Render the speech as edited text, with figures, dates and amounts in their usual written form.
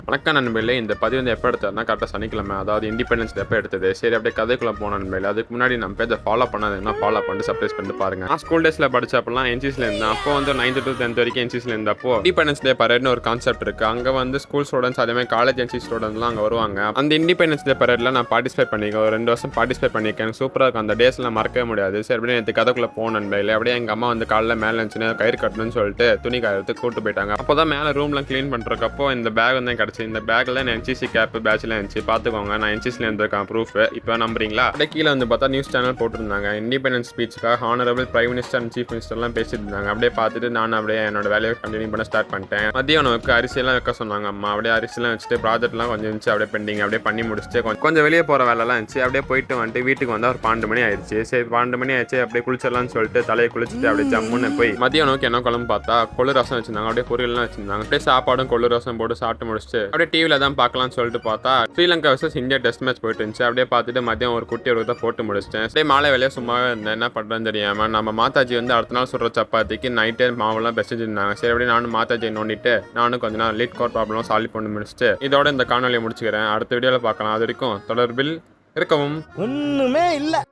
வணக்கம் நண்பர்களே. இந்த பதிவு வந்து எப்போ எடுத்ததுனா கரெக்டாக சனிக்கிழமை, அதாவது இண்டிபெண்டன்ஸ் டே எப்போ எடுத்தது. சரி, அப்படியே கதைக்குள்ளே போன நண்பர்களே. அதுக்கு முன்னாடி நம்ம பேஜை ஃபாலோ பண்ணாதுன்னா ஃபாலோ பண்ணிட்டு சர்ப்ரைஸ் பண்ணிட்டு பாருங்க. நான் ஸ்கூல் டேஸில் படிச்சப்பெல்லாம் என்சிசியில் இருந்தேன். அப்போ வந்து 9th to 10th வரைக்கும் என்சிசியில் இருந்தப்போ இண்டிபெண்டன்ஸ் டே பரேட்னு ஒரு கான்செப்ட் இருக்கு. அங்கே வந்து ஸ்கூல் ஸ்டூடெண்ட்ஸ் அதே மாதிரி காலேஜ் என்சிசி ஸ்டூடெண்ட்லாம் அங்கே வருவாங்க. அந்த இண்டிபெண்டன்ஸ் டே பரேட்ல நான் பார்ட்டிசிபேட் பண்ணியிருக்கேன். ஒரு 2 வருஷம் பார்ட்டிசிபேட் பண்ணியிருக்கேன். எனக்கு சூப்பராக இருக்கும். அந்த டேஸ்லாம் மறக்கவே முடியாது. சரி, அப்படியே நேற்று கதைக்குள்ளே போன நண்பர்களே. அப்படியே எங்கள் அம்மா வந்து காலைல மேலே இருந்துச்சுன்னா கயிறு கட்டணும்னு சொல்லிட்டு துணி காயத்துக்கு கூட்டு போயிட்டாங்க. அப்போ தான் மேலே ரூம்லாம் க்ளீன் பண்ணுறக்கப்போ இந்த பேக் வந்து கிடச்சி. இந்த பேக்கில் என்சிசி கேப் பேட்ச்ல இருந்துச்சு. பார்த்துக்கோங்க, நான் என்சிசியில் இருந்திருக்கேன் ப்ரூஃப். இப்போ நம்புறீங்களா? அப்படியே கீழே வந்து பார்த்தா நியூஸ் சேனல் போட்டிருந்தாங்க. இண்டிபெண்டன்ஸ் ஸ்பீச்சுக்காக honourable prime minister and chief மினிஸ்டர்லாம் பேசிட்டு இருந்தாங்க. அப்படியே பார்த்துட்டு நான் அப்படியே என்னோட வேலையை கண்டினியூ பண்ண ஸ்டார்ட் பண்ணிட்டேன். மதிய உணவுக்கு அரிசியெல்லாம் வைக்க சொன்னாங்க அம்மா. அப்படியே அரிசிலாம் வச்சுட்டு ப்ராஜெக்ட்லாம் கொஞ்சம் இருந்துச்சு. அப்படியே பெண்டிங் அப்படியே பண்ணி முடிச்சுட்டு கொஞ்சம் வெளியே போகிற வேலைலாம் இருந்துச்சு. அப்படியே போயிட்டு வந்துட்டு வீட்டுக்கு வந்து ஒரு 12 மணி ஆயிடுச்சு. சரி, 12 மணி ஆயிடுச்சு. அப்படியே குளிச்சிடலாம்னு சொல்லிட்டு தலையை குளிச்சுட்டு அப்படியே ஜம்முன்னு போய் மதிய உணவுக்கு என்ன குழம்பு பார்த்தா கொள்ளு ரசம் வச்சிருந்தாங்க. அப்படியே பொரியல்லாம் வச்சிருந்தாங்க. அப்படியே சாப்பாடும் கொள்ளு ரசம் போட்டு சாப்பிட்டு முடிச்சுட்டு அப்படியே டிவியில் தான் பார்க்கலாம்னு சொல்லிட்டு பார்த்தா Sri Lanka versus India test match போயிட்டு இருந்துச்சு. அப்படியே பார்த்துட்டு மதியம் ஒரு குட்டி ஒரு போட்டு முடிச்சிட்டேன். அப்படியே மாலை வேலையை சும்மாவே இருந்தேன். என்ன பண்ணுறேன்னு தெரியாம நம்ம மாதாஜி வந்து அடுத்த நாள் சொல்கிற சப்பாத்திக்கு நைட்டே மாவெல்லாம் பெசிஞ்சிருந்தாங்க. சரி, அப்படியே நானும் மாதாஜியை நோண்டிட்டு நானும் கொஞ்ச நாள் லீட் கோர் ப்ராப்ளம் சால்வ் பண்ணி முடிச்சுட்டு இதோட இந்த காணொலியை முடிச்சுக்கிறேன். அடுத்த வீடியோவில் பார்க்கலாம். அது வரைக்கும் தொடர்பில் இருக்கவும் ஒண்ணுமே இல்ல.